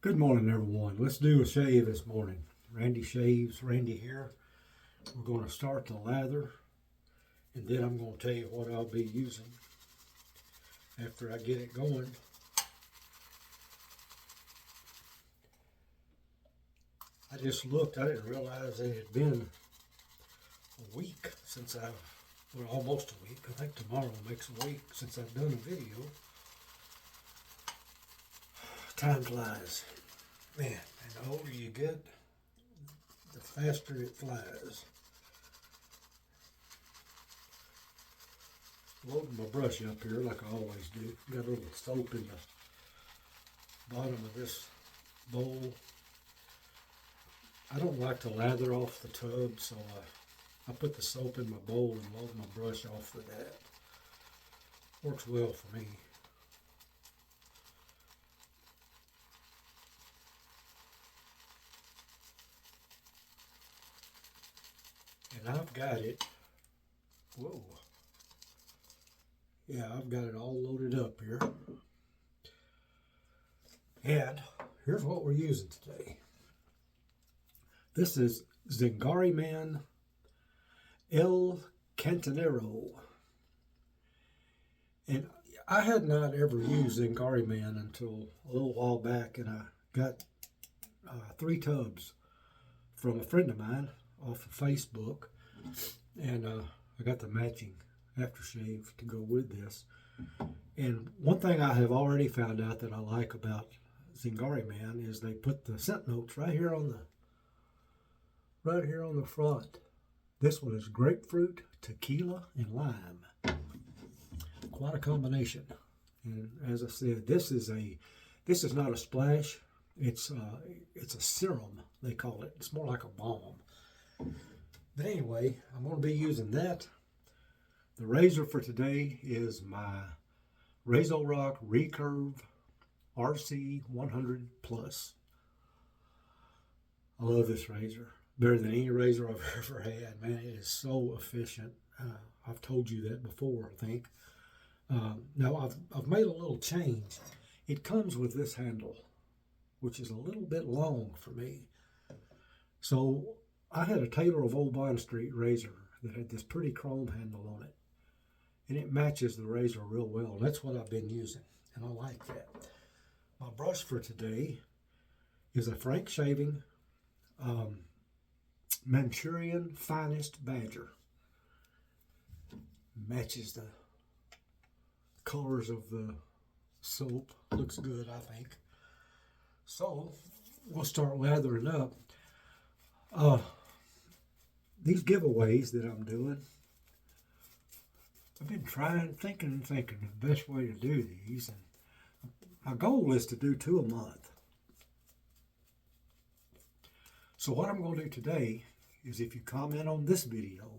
Good morning, everyone. Let's do a shave this morning. Randy shaves. Randy here. We're going to start the lather, and then I'm going to tell you what I'll be using after I get it going. I just looked. I didn't realize it had been a week since well, almost a week. I think tomorrow makes a week since I've done a video. Time flies. Man, and the older you get, the faster it flies. Loading my brush up here like I always do. Got a little soap in the bottom of this bowl. I don't like to lather off the tub, so I put the soap in my bowl and load my brush off with that. Works well for me. And I've got it. Whoa. Yeah, I've got it all loaded up here. And here's what we're using today. This is Zingari Man El Cantinero. And I had not ever used Zingari Man until a little while back, and I got 3 tubs from a friend of mine off of Facebook, and I got the matching aftershave to go with this. And one thing I have already found out that I like about Zingari Man is they put the scent notes right here on the front. This one is grapefruit, tequila, and lime. Quite a combination. And as I said, this is not a splash. It's a serum, they call it. It's more like a balm. But anyway, I'm going to be using that. The razor for today is my RazoRock Recurve RC100 Plus. I love this razor. Better than any razor I've ever had. Man, it is so efficient. I've told you that before, I think. Now, I've made a little change. It comes with this handle, which is a little bit long for me. So I had a Taylor of Old Bond Street razor that had this pretty chrome handle on it. And it matches the razor real well. That's what I've been using, and I like that. My brush for today is a Frank Shaving Manchurian Finest Badger. Matches the colors of the soap. Looks good, I think. So we'll start lathering up. These giveaways that I'm doing, I've been thinking the best way to do these, and my goal is to do 2 a month. So what I'm going to do today is, if you comment on this video,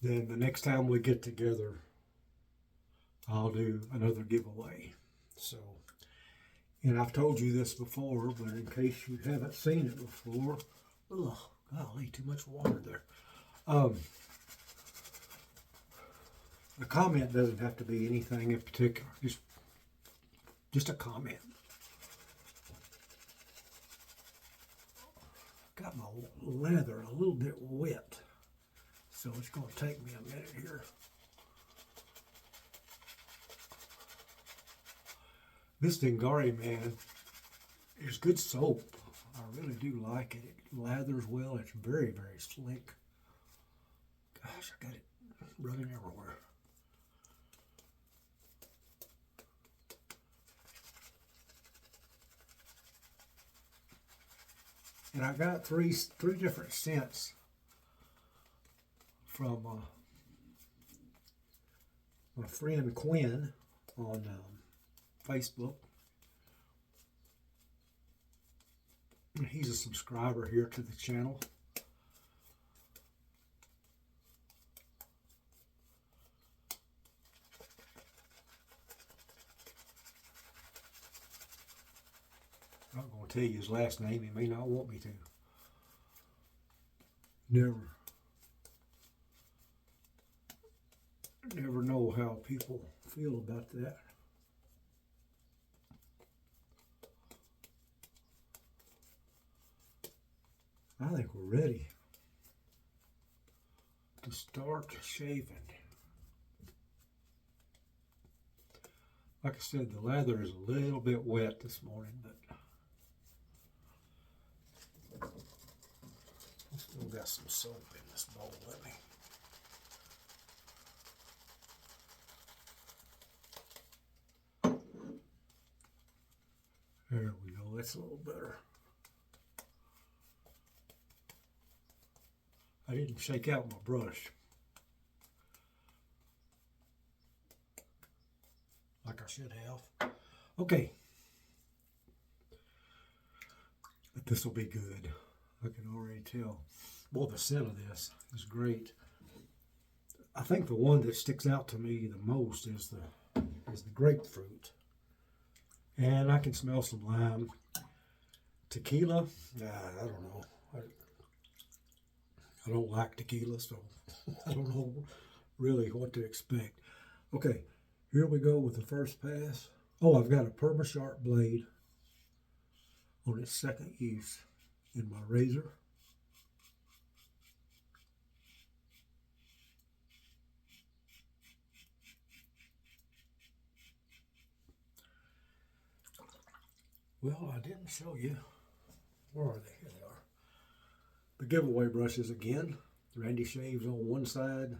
then the next time we get together, I'll do another giveaway. So, and I've told you this before, but in case you haven't seen it before, golly, too much water there. The comment doesn't have to be anything in particular, just a comment. Got my leather a little bit wet, so it's going to take me a minute here. This Zingari Man is good soap. I really do like it. It lathers well. It's very, very slick. Gosh, I got it running everywhere. And I got three different scents from my friend Quinn on Facebook. He's a subscriber here to the channel. I'm not going to tell you his last name. He may not want me to. Never know how people feel about that. I think we're ready to start shaving. Like I said, the lather is a little bit wet this morning, but I still got some soap in this bowl with me. There we go, that's a little better. I didn't shake out my brush like I should have. Okay. But this will be good. I can already tell. Boy, the scent of this is great. I think the one that sticks out to me the most is the grapefruit. And I can smell some lime. Tequila? I don't know. I don't like tequila, so I don't know really what to expect. Okay, here we go with the first pass. Oh, I've got a Perma-Sharp blade on its second use in my razor. Well, I didn't show you. Where are they? Here they are. The giveaway brushes again. Randy shaves on one side,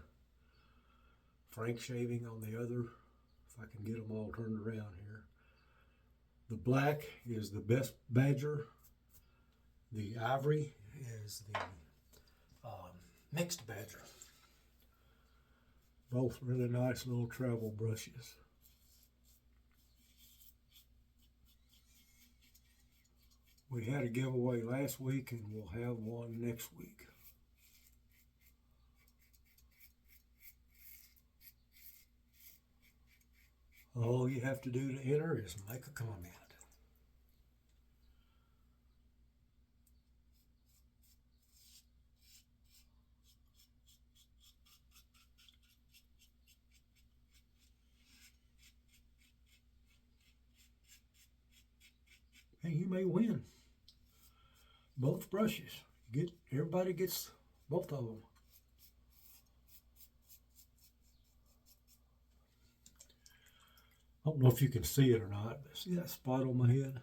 Frank shaving on the other. If I can get them all turned around here. The black is the Best Badger. The ivory is the Mixed Badger. Both really nice little travel brushes. We had a giveaway last week and we'll have one next week. All you have to do to enter is make a comment. And you may win both brushes. Everybody gets both of them. I don't know if you can see it or not, but see that spot on my head?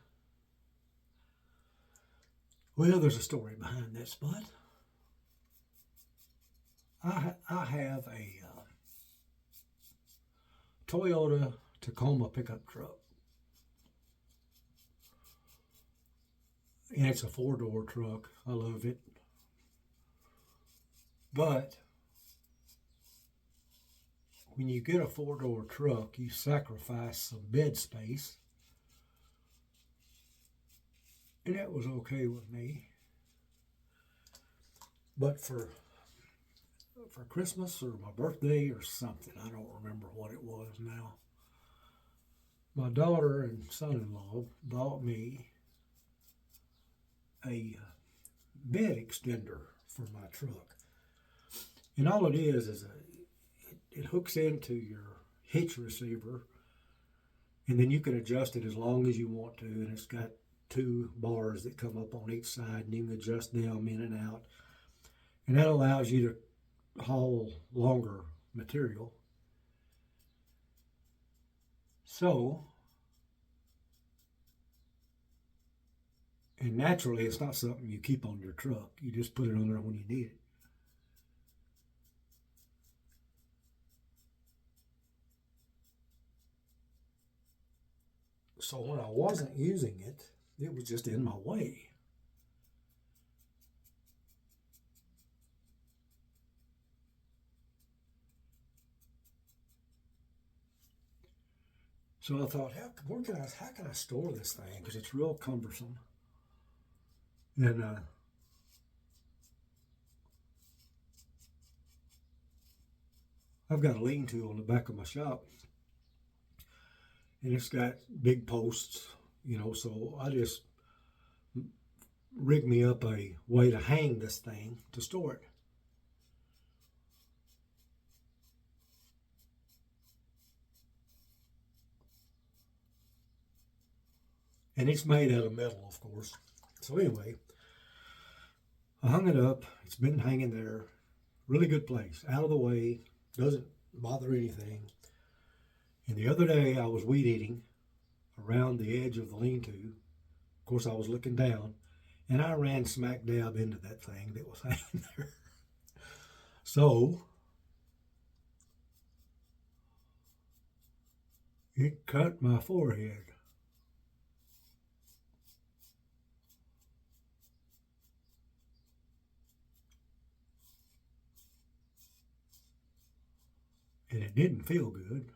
Well, there's a story behind that spot. I have a Toyota Tacoma pickup truck. And it's a 4-door truck. I love it. But when you get a 4-door truck, you sacrifice some bed space. And that was okay with me. But for Christmas or my birthday or something, I don't remember what it was now, my daughter and son-in-law bought me a bed extender for my truck. And all it is it hooks into your hitch receiver, and then you can adjust it as long as you want to, and it's got 2 bars that come up on each side, and you can adjust them in and out. And that allows you to haul longer material. So, and naturally, it's not something you keep on your truck. You just put it on there when you need it. So when I wasn't using it, it was just in my way. So I thought, how can I store this thing? Because it's real cumbersome. And I've got a lean-to on the back of my shop, and it's got big posts, so I just rigged me up a way to hang this thing to store it. And it's made out of metal, of course. So anyway, I hung it up. It's been hanging there. Really good place. Out of the way. Doesn't bother anything. And the other day I was weed eating around the edge of the lean-to. Of course, I was looking down, and I ran smack dab into that thing that was hanging there. So it cut my forehead. And it didn't feel good.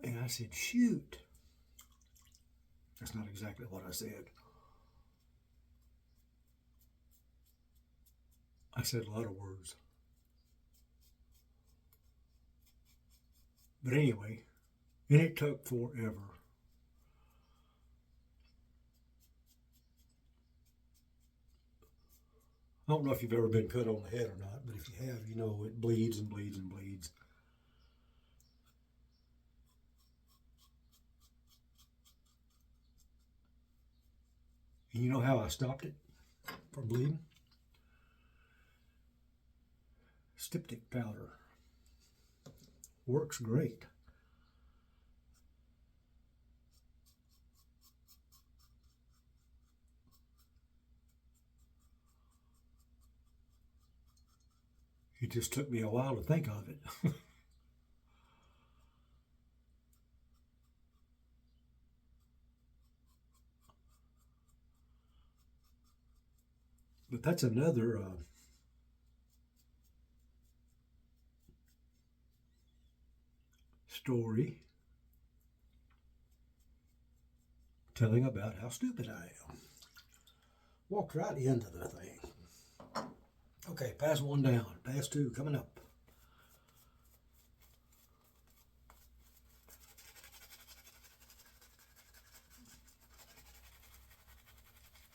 And I said, shoot. That's not exactly what I said. I said a lot of words. But anyway, and it took forever. I don't know if you've ever been cut on the head or not, but if you have, you know it bleeds and bleeds and bleeds. And you know how I stopped it from bleeding? Styptic powder. Works great. It just took me a while to think of it. But that's another story telling about how stupid I am. Walked right into the thing. Okay, pass one down. Pass two coming up.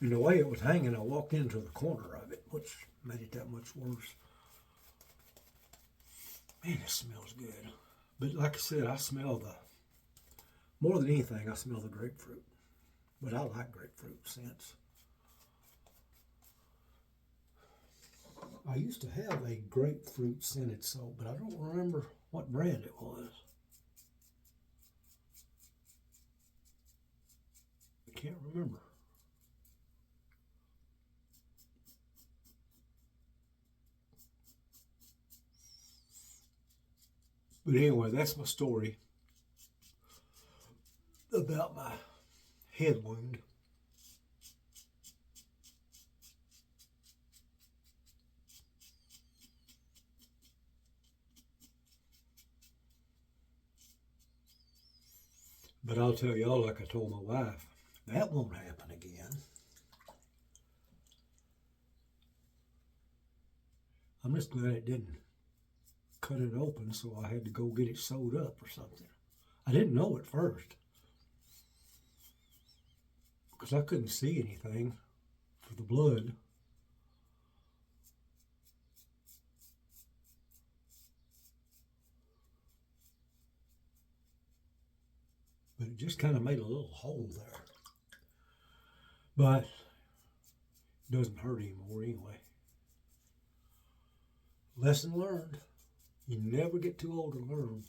And the way it was hanging, I walked into the corner of it, which made it that much worse. Man, it smells good. But like I said, I smell more than anything, I smell the grapefruit. But I like grapefruit scents. I used to have a grapefruit scented soap, but I don't remember what brand it was. I can't remember. But anyway, that's my story about my head wound. But I'll tell y'all, like I told my wife, that won't happen again. I'm just glad it didn't cut it open, so I had to go get it sewed up or something. I didn't know at first because I couldn't see anything for the blood. But it just kind of made a little hole there. But it doesn't hurt anymore anyway. Lesson learned. You never get too old to learn.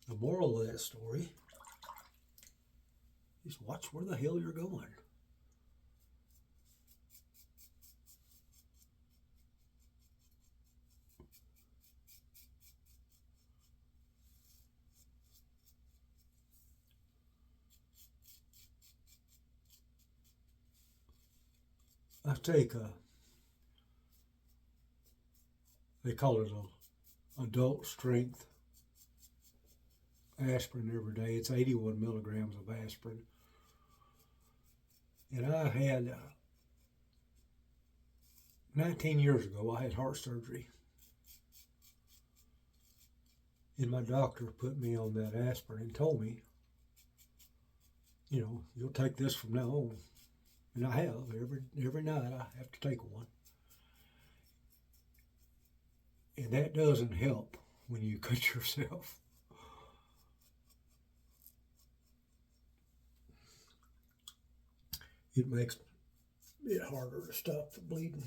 The moral of that story is watch where the hell you're going. I take they call it a adult strength aspirin every day. It's 81 milligrams of aspirin. And I had, 19 years ago, I had heart surgery. And my doctor put me on that aspirin and told me, you'll take this from now on. And I have. Every night I have to take one. And that doesn't help when you cut yourself. It makes it harder to stop the bleeding.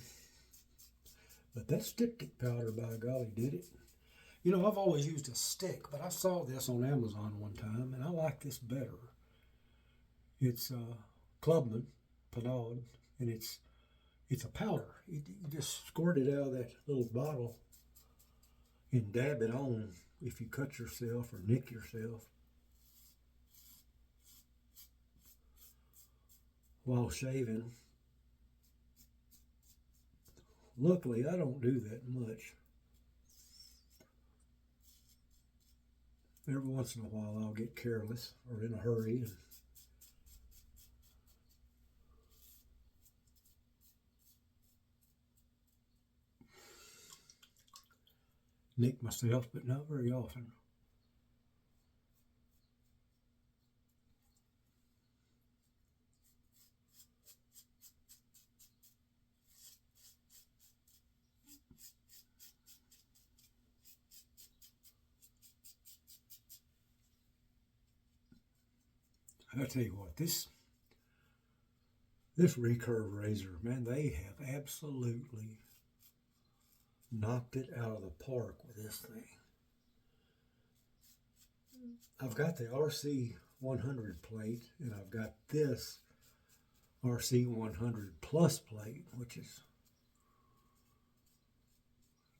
But that styptic powder, by golly, did it. You know, I've always used a stick, but I saw this on Amazon one time, and I like this better. It's Clubman Panade, and it's a powder. You just squirt it out of that little bottle and dab it on if you cut yourself or nick yourself while shaving. Luckily, I don't do that much. Every once in a while, I'll get careless or in a hurry and nick myself, but not very often. I tell you what, this recurve razor, man, they have absolutely knocked it out of the park with this thing. I've got the RC100 plate, and I've got this RC100 Plus plate, which is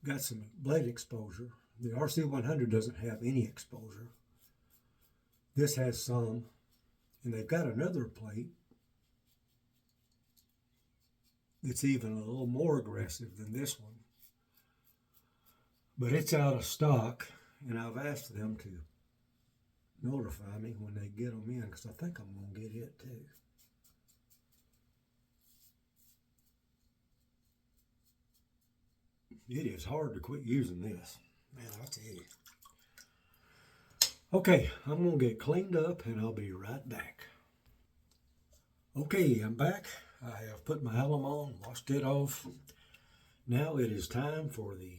got some blade exposure. The RC100 doesn't have any exposure. This has some, and they've got another plate that's even a little more aggressive than this one. But it's out of stock, and I've asked them to notify me when they get them in, because I think I'm going to get it too. It is hard to quit using this, man, I tell you. Okay, I'm going to get cleaned up, and I'll be right back. Okay, I'm back. I have put my alum on, washed it off. Now it is time for the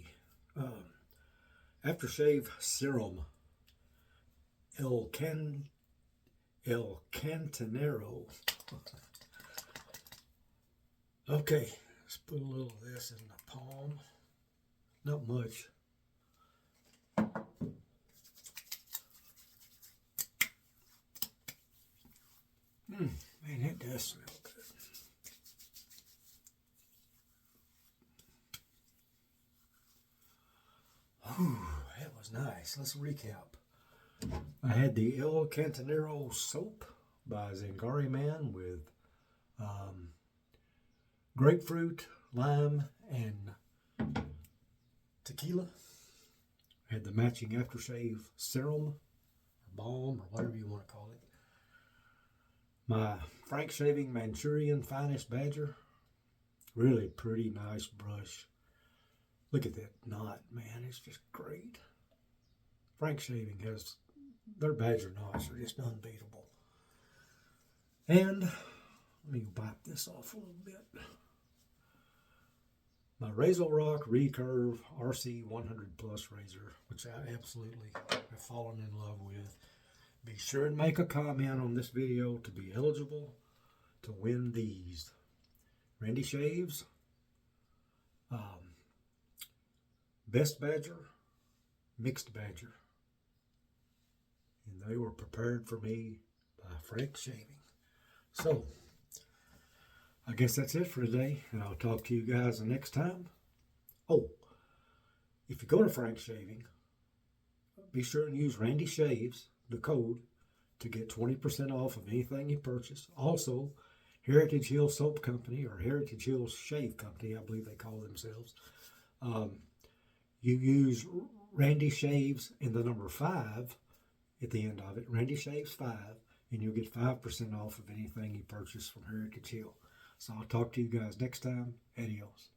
aftershave serum El Cantinero. Okay, let's put a little of this in the palm. Not much. Man, that does smell good. Whew, that was nice. Let's recap. I had the El Cantinero soap by Zingari Man with grapefruit, lime, and tequila. I had the matching aftershave serum, or balm, or whatever you want to call it. My Frank Shaving Manchurian Finest Badger. Really pretty nice brush. Look at that knot, man. It's just great. Frank Shaving has, their Badger knots are just unbeatable. And let me wipe this off a little bit. My RazoRock Recurve RC100 Plus razor, which I absolutely have fallen in love with. Be sure and make a comment on this video to be eligible to win these. Randy Shaves, Best Badger, Mixed Badger. And they were prepared for me by Frank Shaving. So, I guess that's it for today, and I'll talk to you guys the next time. Oh, if you go to Frank Shaving, be sure and use Randy Shaves, the code, to get 20% off of anything you purchase. Also, Heritage Hill Soap Company, or Heritage Hill Shave Company, I believe they call themselves. You use Randy Shaves and the number 5 at the end of it, Randy Shaves 5, and you'll get 5% off of anything you purchase from Heritage Hill. So I'll talk to you guys next time. Adios.